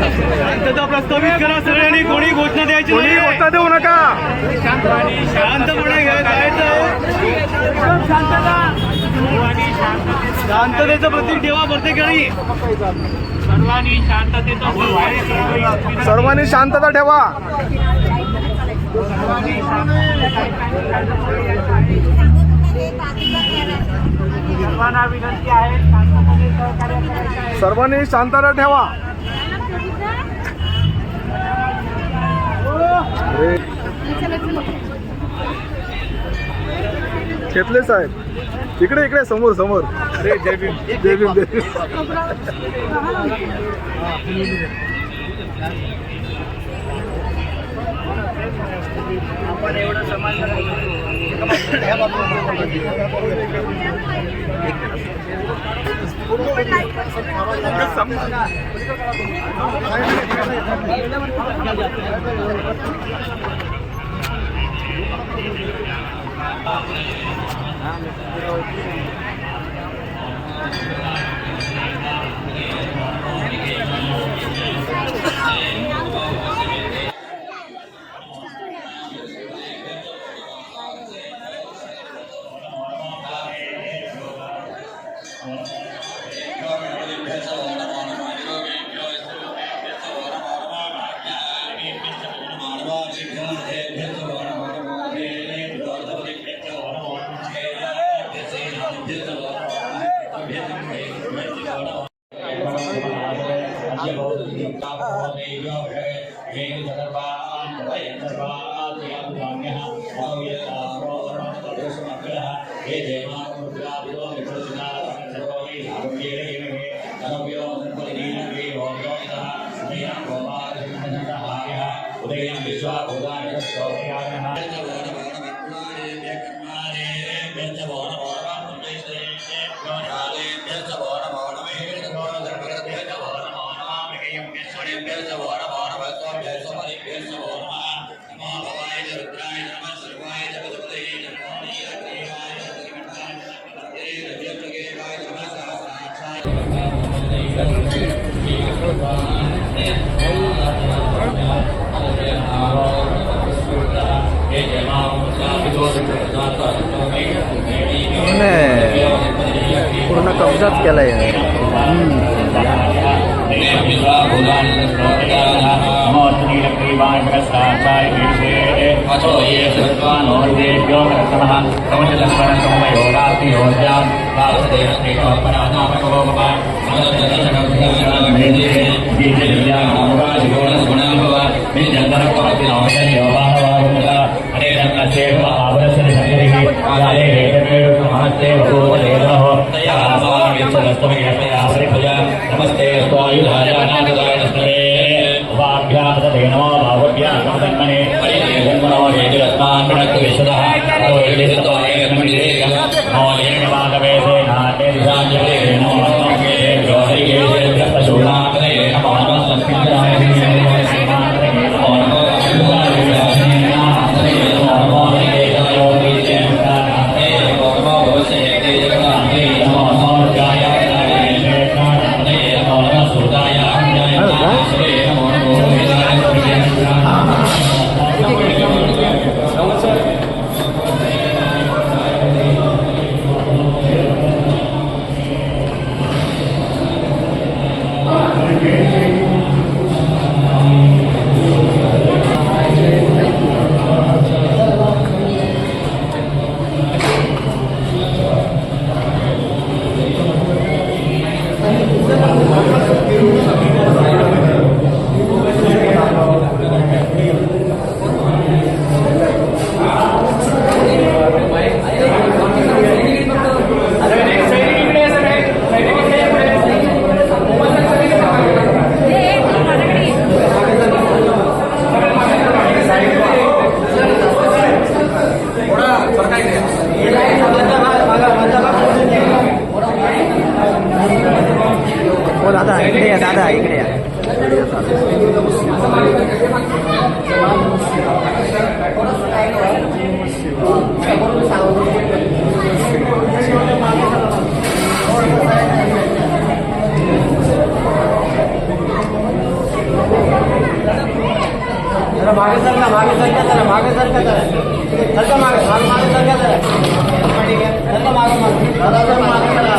शांतता प्रस्थापित करा सगळ्यांनी. कोणी घोषणा द्यायची कोणी नाही. घोषणा देऊ नका. शांतपणे शांततेचं प्रतीक ठेवा प्रत्येकाने. सर्वांनी शांतता ठेवा. सर्वांना विनंती आहे शांततेने सहकार्य करायचे आहे. सर्वांनी शांतता ठेवा. घेतले साहेब. इकडे इकडे समोर समोर. जय भीम. जय भीम जय भीम. आपण एवढं समाज पूर्ण कब्जाच केलाय. नमस्ते मागे सरका जरा सरका मागे सरका जरा सरका मागे दादा जरा मागे सरका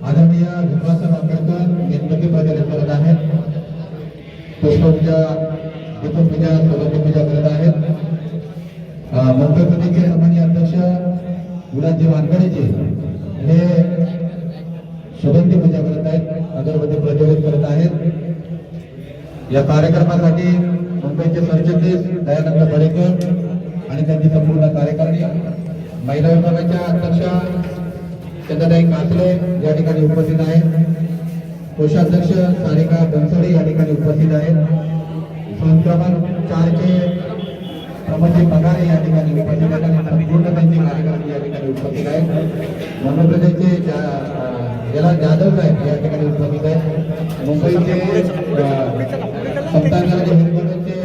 आदरणीय विश्वासराव आंबेडकर गणपती प्रज्वलित करत आहेत. पुष्पपूजा दीपपूजा पूजा करत आहेत. मुंबई प्रदेशचे सामान्य अध्यक्ष गुलाबजी वानखेडेजी हे सुगंधी पूजा करत आहेत, अगरबत्ती प्रज्वलित करत आहेत. या कार्यक्रमासाठी मुंबईचे सरचिटणीस दयानंद बडेकर आणि त्यांची संपूर्ण कार्यकारिणी, महिला विभागाच्या अध्यक्षा चंद्रताई कासले या ठिकाणी उपस्थित आहेत. कोषाध्यक्ष सारिका बनसोडे या ठिकाणी उपस्थित आहेत. संक्रमण 4 चे प्रमोदजी पगारे या ठिकाणी उपस्थित आहेत आणि संपूर्ण त्यांची कार्यकारिणी या ठिकाणी उपस्थित आहेत. मध्य प्रदेशचे जाधव साहेब या ठिकाणी उपस्थित आहेत. मुंबईचे सप्ताहाचे हेडक्वार्टरचे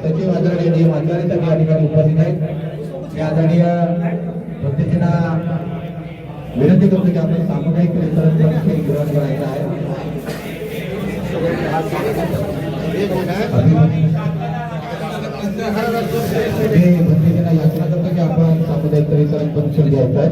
सचिव आदरणीय डी वाचारी साहेब या ठिकाणी उपस्थित आहेत. या आदरणीय प्रतिष्ठाना विनंती करतो की आपण सामुदायिक परिसरात ग्रहण करायचं आहे. प्रतिष्ठाना याचना करतो की आपण सामुदायिक परिसरात परीक्षण घ्यायचं आहे.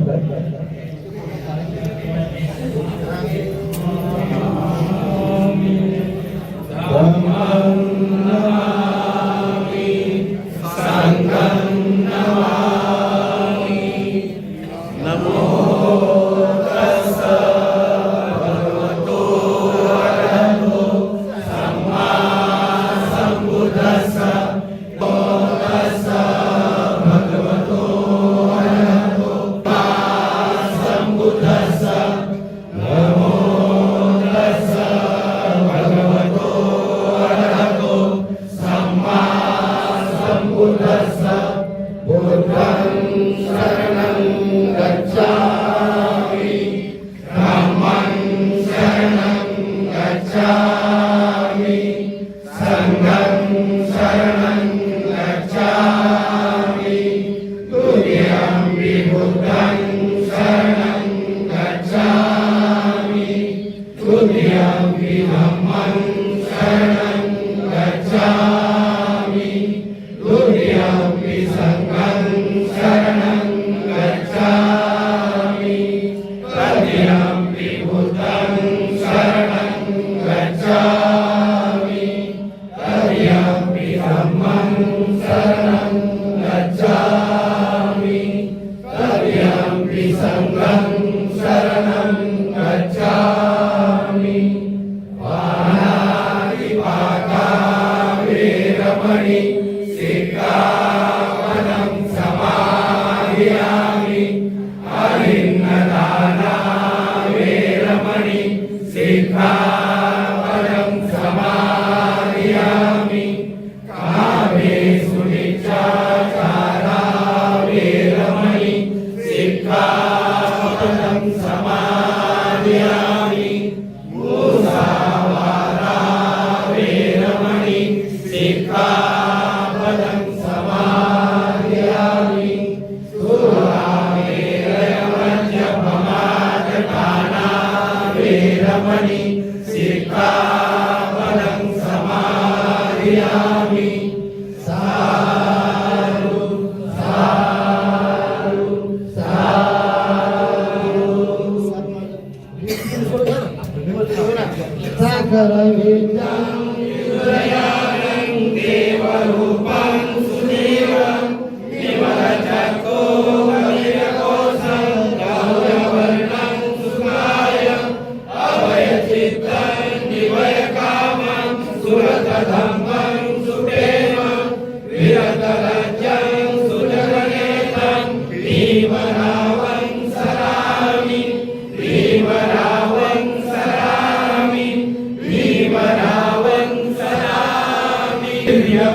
Yeah.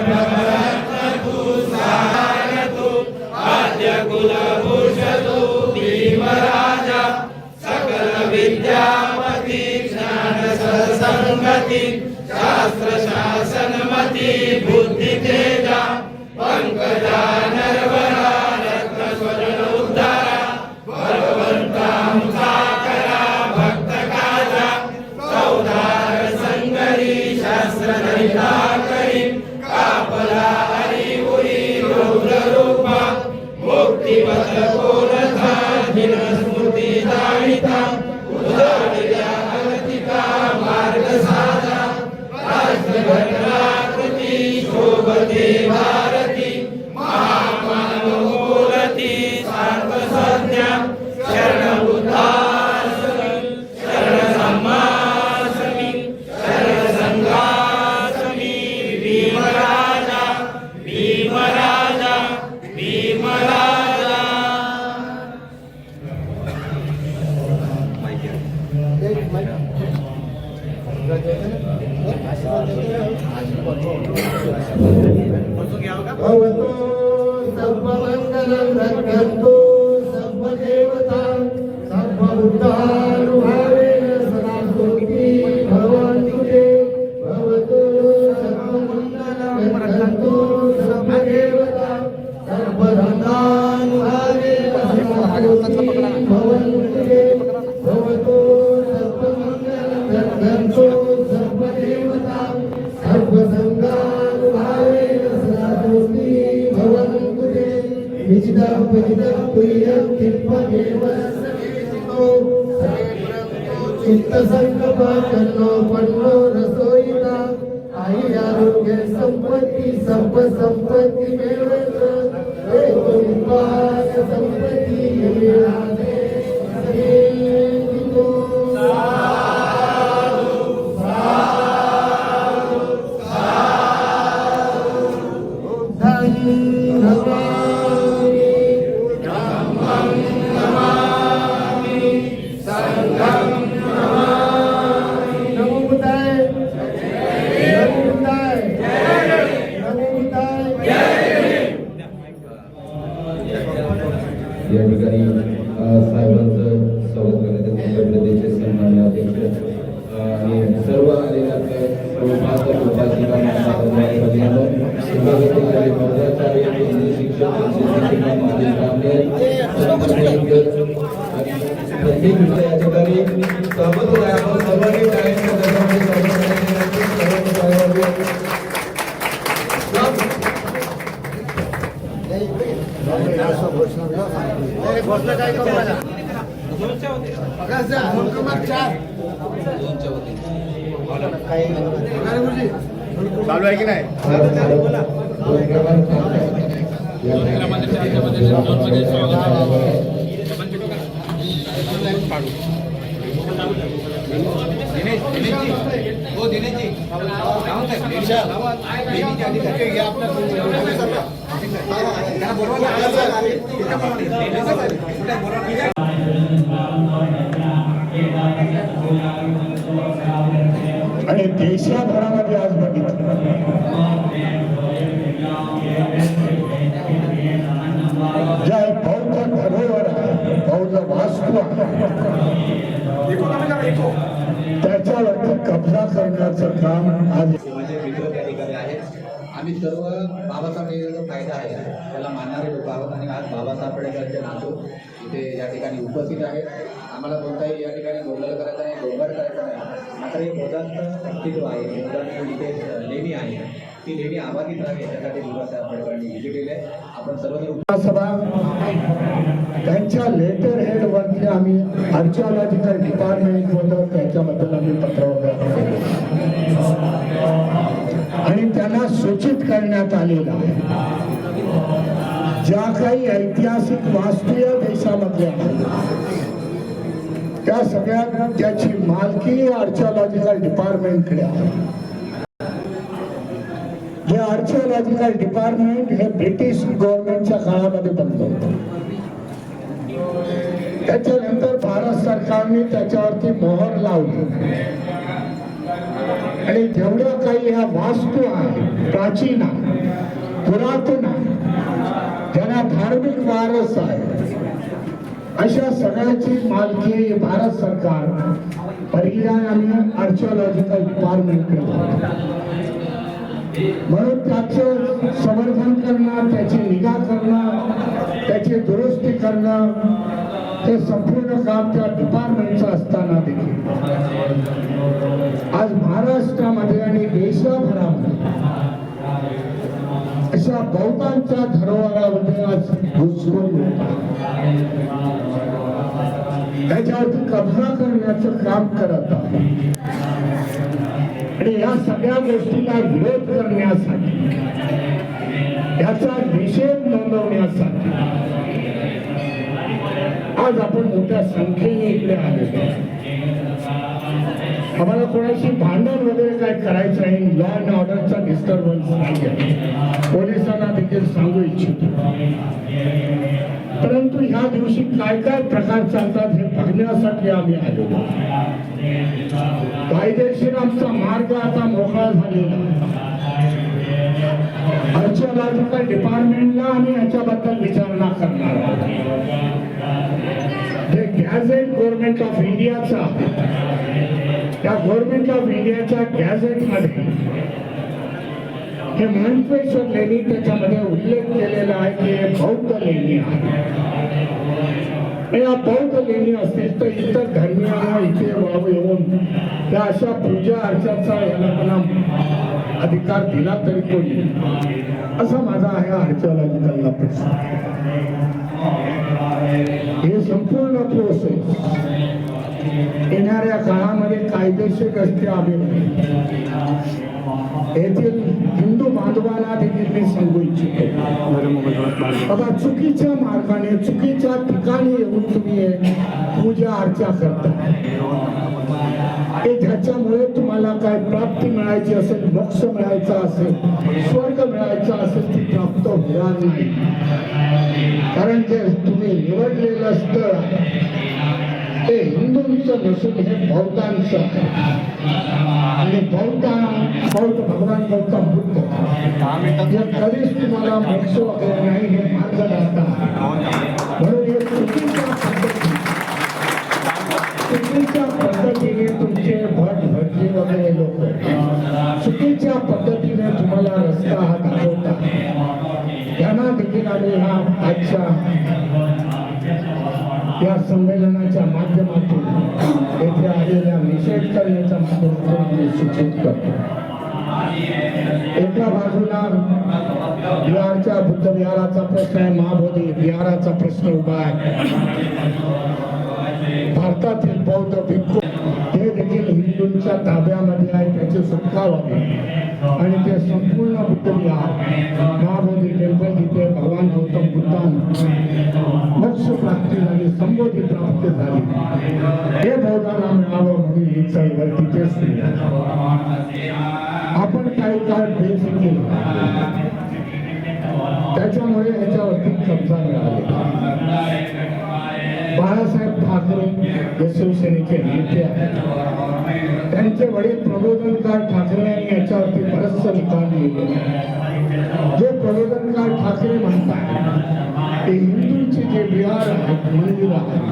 कुलभूषतो भीमराजा सकल विद्यापति ज्ञान सत्संगति शास्त्र शासनमति बुद्धि तेजा पंकजा नरवरा रत्न स्वर्ण उद्धारा भगवंता मुखाकरा भक्त काजा चौदार संगरी शास्त्र धरिता करी कापला हरी उरी रौद्र रूपा मुक्तिपथ कोरथा दिन स्मृती जाणिता उदाहरिया अगतिका मार्ग साधा राष्ट्रघटनाकृती शोभते भारती महामानवमूलती सार्वसज्ञा शरण बुद्धासमी शरण सम्मासमी शरण संघासमी भीमराजा भीमराजा भीमराजा भवतो सर्वमंगलं रक्षन्तु सर्वदेवता सर्वभूतानुभावेन सदा सुखी भवन्तु ते भवतो सर्वमंगलं रक्षन्तु सर्वदेवता सर्वधनानुभावेन सदा सुखी भवन्तु ते भवतो सर्वमंगलं रक्षन्तु सर्वदेवता सर्वसंगानुभावेन सदा सुखी भवन्तु ते विजितं प्रियं तिप्पमेव समेतो चित्तसंकल्पनो पन्नो रसोयिता आई आरोग्य संपत्ती सर्व संपत्ती मेळत विपाक संपत्ती मिळाले समेतो या ठिकाणी साहेबांचं स्वागत करण्यात मुंबई प्रदेशचे सन्माननीय अध्यक्ष आणि सर्व आलेल्या सर्व उपासिका मौर्याचार्य केंद्रीय शिक्षक शिक्षिका माजी कामगार प्रत्येक विषय या ठिकाणी सहमत आहे. आपण सर्वांनी टाळ्यांच्या गजरामध्ये स्वागत घोषणा काय करू माझ्या चालू आहे की नाही आणि देशभरामध्ये आज बघितलं ज्या बौद्ध धरोहर आहे बौद्ध वास्तू आहे त्याच्यावरती कब्जा करण्याचं काम आज माझे मित्र त्या ठिकाणी आहेत. आम्ही सर्व बाबासाहेब जो कायदा आहे त्याला मानणारे लोक आहोत आणि आज बाबासाहेब आंबेडकरांचे नातू इथे या ठिकाणी उपस्थित आहेत. आम्हाला कोणताही या ठिकाणी गोंधळ करायचा नाही, गोंगाट करायचा नाही. मात्र हे मोदांचं अस्तित्व आहे, मोदांची इथे लेणी आहे, ती लेणी आबादित राहावी याच्यासाठी बाबासाहेब आंबेडकरांनी विजिट आहे. आपण सर्वजण सभा त्यांच्या लेटर हेडवरती आम्ही आर्किओलॉजिकल डिपार्टमेंट होतं त्याच्याबद्दल आम्ही पत्र वगैरे आणि त्यांना सूचित करण्यात आलेलं आहे ज्या काही ऐतिहासिक वास्तू या देशामध्ये आहेत त्या सगळ्या त्याची मालकी आर्किओलॉजिकल डिपार्टमेंटकडे आहे. हे आर्किओलॉजिकल डिपार्टमेंट हे ब्रिटिश गव्हर्नमेंटच्या काळामध्ये बनलं होतं. त्याच्यानंतर भारत सरकारने त्याच्यावरती मोहर लावली आणि जेवढ्या काही ह्या वास्तू आहेत प्राचीन आहे, पुरातन आहे, ज्यांना सगळा धार्मिक वारस आहे. अशा सगळ्याची मालकी भारत सरकार पर्याय आणि आर्किओलॉजिकल डिपार्टमेंट केलं. म्हणून त्याचं संवर्धन करणं, त्याची निगा करणं, त्याची दुरुस्ती करणं हे संपूर्ण काम त्या डिपार्टमेंटचं असताना देखील आज महाराष्ट्रामध्ये आणि देशभरामध्ये अशा बहुतांच्या धरोहरामध्ये आज घुसखोरी होतात. त्याच्यावरती कब्जा करण्याचं काम करत आहे. आणि या सगळ्या गोष्टीला विरोध करण्यासाठी, याचा निषेध नोंदवण्यासाठी आज आपण मोठ्या संख्येने इकडे आलेलो आहोत. आम्हाला कोणाशी भांडण वगैरे काय करायचं नाही. लॉ अँड ऑर्डरचा डिस्टर्बन्स नाही आहे, पोलिसांना देखील सांगू इच्छितो. परंतु ह्या दिवशी काय काय प्रकार चालतात हे बघण्यासाठी आम्ही आलो. कायदेशीर आमचा मार्ग आता मोकळा झालेला. आर्किओलॉजिकल डिपार्टमेंटला आम्ही याच्याबद्दल विचारणा करणार आहोत. जे गॅझेट गव्हर्नमेंट ऑफ इंडियाचा आहे, त्या गव्हर्नमेंट ऑफ इंडियाच्या गॅझेटमध्ये हे मंत्रेश्वर लेणी त्याच्यामध्ये उल्लेख केलेला आहे की हे बौद्ध लेणी आहे. या बौद्ध लेणी असतील तर इतर धर्मीयांना इथे वाव येऊन त्या अशा पूजा अर्चाचा याला पण अधिकार दिला तरी कोणी, असा माझा आहे आर्किओलॉजिकलला प्रश्न. हे संपूर्ण प्रोसेस येणाऱ्या काळामध्ये कायदेशीर रस्ते आले. येथील हिंदू बांधवांना देखील मी सांगू इच्छितो, बाबा चुकीच्या मार्गाने चुकीच्या ठिकाणी येऊन तुम्ही पूजा अर्चा करता. ज्याच्यामुळे तुम्हाला काय प्राप्ती मिळायची असेल, मोक्ष मिळायचा असेल, स्वर्ग मिळायचा असेल, ती प्राप्त होणार नाही. कारण जे तुम्ही निवडलेलं असतं ते हिंदूंचं नसून हे बौद्धांचं आहे. आणि बौद्ध भगवान गौतम बुद्ध हे कधीच तुम्हाला मोक्ष वगैरे नाही हे मार्ग दाखवतात. म्हणून हे चुकीच्या पद्धतीने तुमचे भट भटजी वगैरे लोक चुकीच्या पद्धतीने तुम्हाला रस्ता हा दाखवतात. त्यांना देखील आम्ही हा आजच्या या संमेलनाच्या माध्यमातून येथे आलेल्या निषेध करण्याच्या माध्यमातून मी सूचित करतो. एका बाजूला बिहारच्या बुद्ध विहाराचा प्रश्न आहे, महाबोधी विहाराचा प्रश्न उभा आहे. भारतातील बौद्ध भिक्खू हे देखील हिंदूंच्या ताब्यामध्ये आहे, त्याची सुटका व्हावी. आणि ते संपूर्ण बुद्ध विहार महाबोधी टेम्पल जिथे भगवान गौतम बुद्धांना मोक्ष प्राप्ती झाली, संबोधी प्राप्ती झाली, हे बौद्धांना मिळावं म्हणून ही चळवळ तिथे सुरू आहे. आपण काही काळ बेफिकीर त्याच्यामुळे याच्यावरती कब्जा मिळाला. बाळासाहेब ठाकरे हे शिवसेनेचे नेते आहेत. त्यांचे वडील प्रबोधनकार ठाकरे यांनी याच्यावरती बरंचसं निकाल लिहिले. जे प्रबोधनकार ठाकरे म्हणतात ते हिंदूंची जे विहार आहेत, मंदिर आहेत,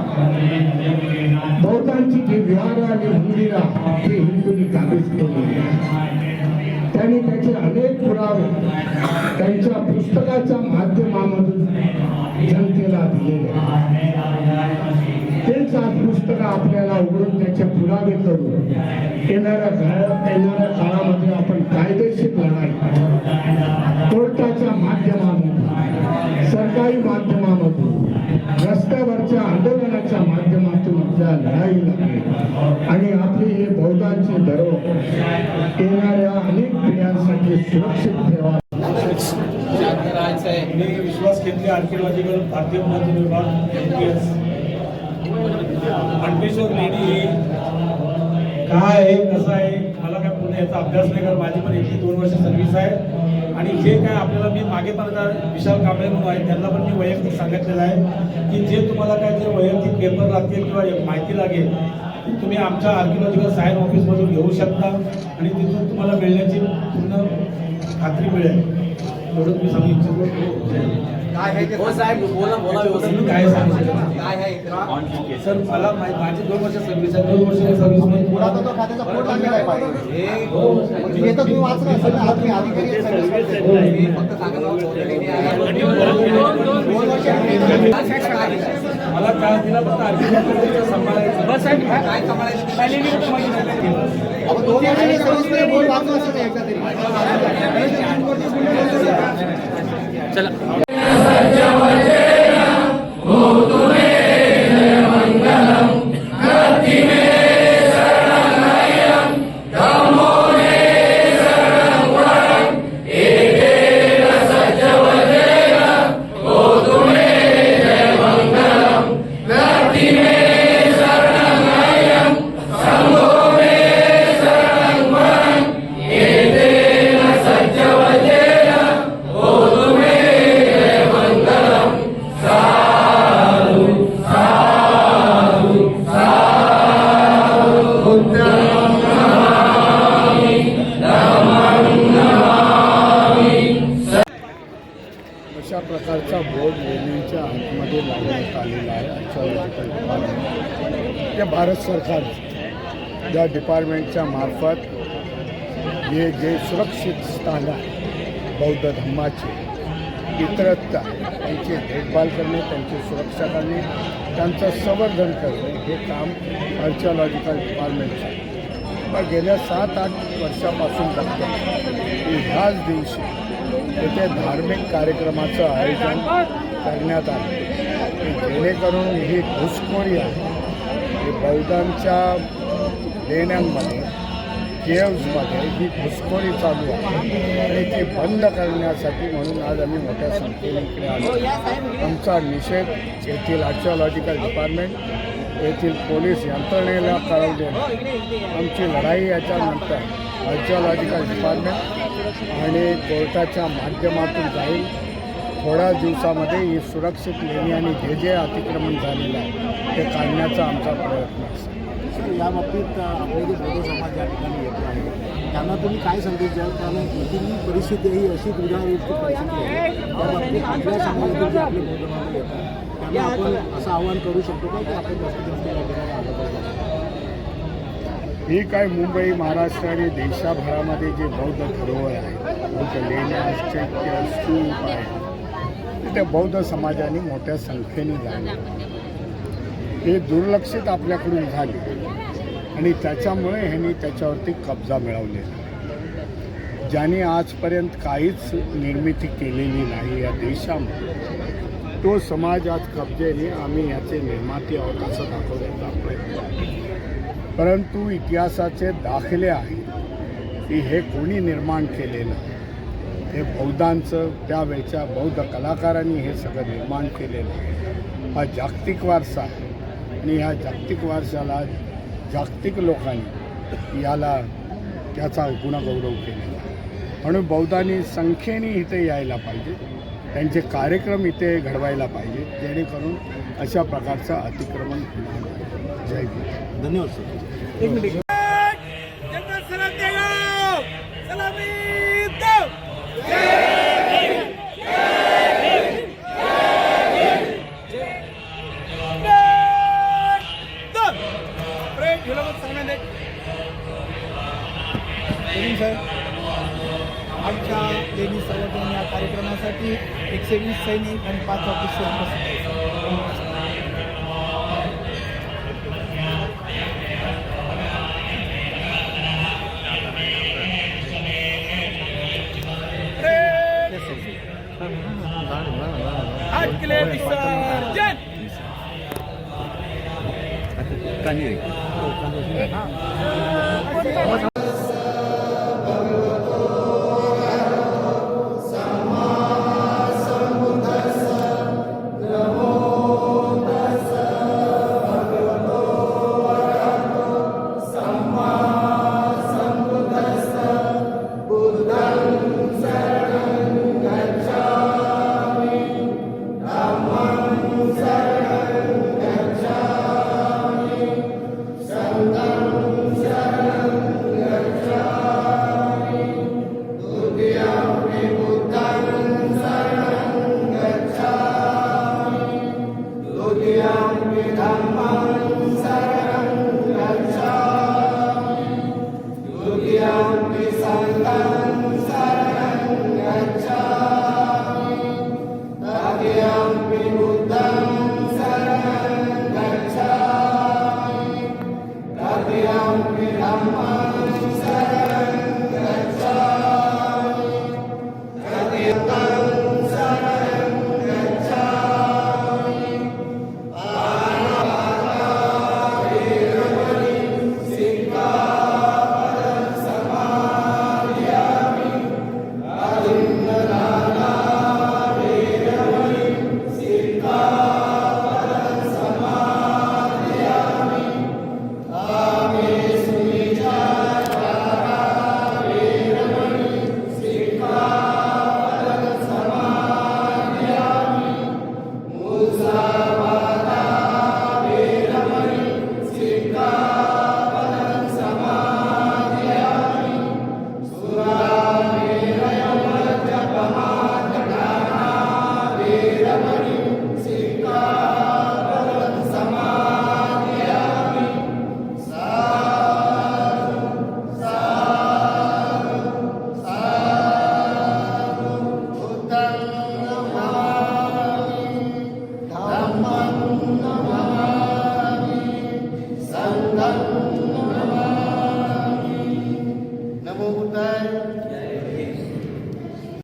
बौद्धांची जी विहार आणि मंदिर आहेत ते हिंदूंनी काबीज केलेली आहेत. त्यांनी त्याचे अनेक पुरावे त्यांच्या पुस्तकाच्या माध्यमामधून जनतेला दिलेले आहेत. तेच आज पुस्तकं आपल्याला उघडून त्याचे पुरावे करून येणाऱ्या काळामध्ये आपण कायदेशीर लढाई कोर्टाच्या माध्यमामधून, सरकारी माध्यमामधून, रस्त्यावरच्या आंदोलनाच्या माध्यमातून आपल्या लढाई लागली आणि आपली हे बौद्धांची धरोहर येणाऱ्या अनेक पिढ्यांसाठी सुरक्षित ठेवा. विश्वास घेतले आर्किओलॉजिकल भारतीय पुरातत्व विभाग मंत्रेश्वर लेणी ही काय आहे, कसं आहे, मला काय पूर्ण याचा अभ्यास नाही, कारण माझी पण इतकी 2 वर्ष सर्व्हिस आहे. आणि जे काय आपल्याला मी मागे पण विशाल कांबळे म्हणून आहे त्यांना पण मी वैयक्तिक सांगितलेलं आहे की जे तुम्हाला काय जे वैयक्तिक पेपर लागतील किंवा माहिती लागेल ती तुम्ही आमच्या आर्किओलॉजिकल सायन्स ऑफिसमधून घेऊ शकता आणि तिथून तुम्हाला मिळण्याची पूर्ण खात्री मिळेल. एवढंच मी सांगू इच्छितो. हो साहेब बोला बोला व्यवस्थित तुम्ही काय सांगू शकता काय आहे इकडं? सर मला माझी 2 वर्ष सर्व्हिस आहे 2 वर्षाची सर्व्हिस मध्ये पुरातत्व खात्याचा बोर्ड लागलेला आहे पाहिजे. हो म्हणजे हे तर तुम्ही वाचलं असेल ना, हा तुम्ही अधिकारी आहेत सगळे. मी फक्त कागदावर बोललेली आहे. मला त्रास दिला फक्त आर्किटेक्चरचं सांभाळायचं काय सांभाळायचं? आपण 2 वर्षाची सर्व्हिस मध्ये बोर्ड वाचलं असेल ना एकदा तरी. अशा प्रकारचा बोर्ड लेण्यांच्या आतमध्ये लावण्यात आलेला आहे आर्किओलॉजिकल डिपार्टमेंट. ते भारत सरकार या डिपार्टमेंटच्या मार्फत हे जे सुरक्षित स्थान आहे बौद्ध धम्माचे इतरत्र त्यांची देखभाल करणे, त्यांची सुरक्षा करणे, त्यांचं संवर्धन करणे हे काम आर्किओलॉजिकल डिपार्टमेंटचं आहे. मग गेल्या 7-8 वर्षापासून बघतो की ह्याच दिवशी येथे धार्मिक कार्यक्रमाचं आयोजन करण्यात आलं की जेणेकरून ही घुसखोरी आहे ही बौद्धांच्या लेण्यांमध्ये केव्जमध्ये ही घुसखोरी चालू आहे आणि ती बंद करण्यासाठी म्हणून आज आम्ही मोठ्या संख्येने इकडे आलो. आमचा निषेध येथील आर्किओलॉजिकल डिपार्टमेंट येथील पोलीस यंत्रणेला कळवले. आमची लढाई याच्यानंतर आर्किओलॉजिकल डिपार्टमेंट आणि कोर्टाच्या माध्यमातून जाईल. थोड्या दिवसामध्ये ही सुरक्षित लेणी आणि जे अतिक्रमण झालेलं आहे ते काढण्याचा आमचा प्रयत्न असेल. या बाबतीत आपले जे बौद्ध समाज या ठिकाणी येतो आहे त्यांना तुम्ही काय संदेश द्याल? कारण इथली परिस्थिती ही अशी दुर्गायुक्त परिस्थिती आहे. त्या बाबतीत आपल्या समाजातील जे आपले बौद्ध बांधव येतात त्यांना आपण असं आवाहन करू शकतो का की आपण जास्तीत जास्त या ठिकाणी आलं पाहिजे? ही काय मुंबई, महाराष्ट्र आणि देशाभरामध्ये जे बौद्ध धरोहर आहेत, बौद्ध लेण्या, चैत्य, स्तूप आहेत, त्या बौद्ध समाजाने मोठ्या संख्येने झाले. हे दुर्लक्षित आपल्याकडून झाले आणि त्याच्यामुळे ह्यांनी त्याच्यावरती कब्जा मिळवलेला. ज्यांनी आजपर्यंत काहीच निर्मिती केलेली नाही या देशामध्ये तो समाज आज कब्जेने आम्ही ह्याचे निर्माते आहोत असं दाखवण्याचा प्रयत्न आहे. परंतु इतिहासाचे दाखले आहेत की हे कोणी निर्माण केलेलं, हे बौद्धांचं त्यावेळच्या बौद्ध कलाकारांनी हे सगळं निर्माण केलेलं आहे. हा जागतिक वारसा आहे आणि ह्या जागतिक वारशाला जागतिक लोकांनी याला त्याचा गुणगौरव केलेला आहे. म्हणून बौद्धांनी संख्येने इथे यायला पाहिजे, त्यांचे कार्यक्रम इथे घडवायला पाहिजे जेणेकरून अशा प्रकारचं अतिक्रमण होणार नाही. जय भीम. धन्यवाद सर. एक मिनिट. आमच्या लेणी संवर्धन या कार्यक्रमासाठी 120 सैनिक आणि 5 ऑफिसर उपस्थित आहेत. तर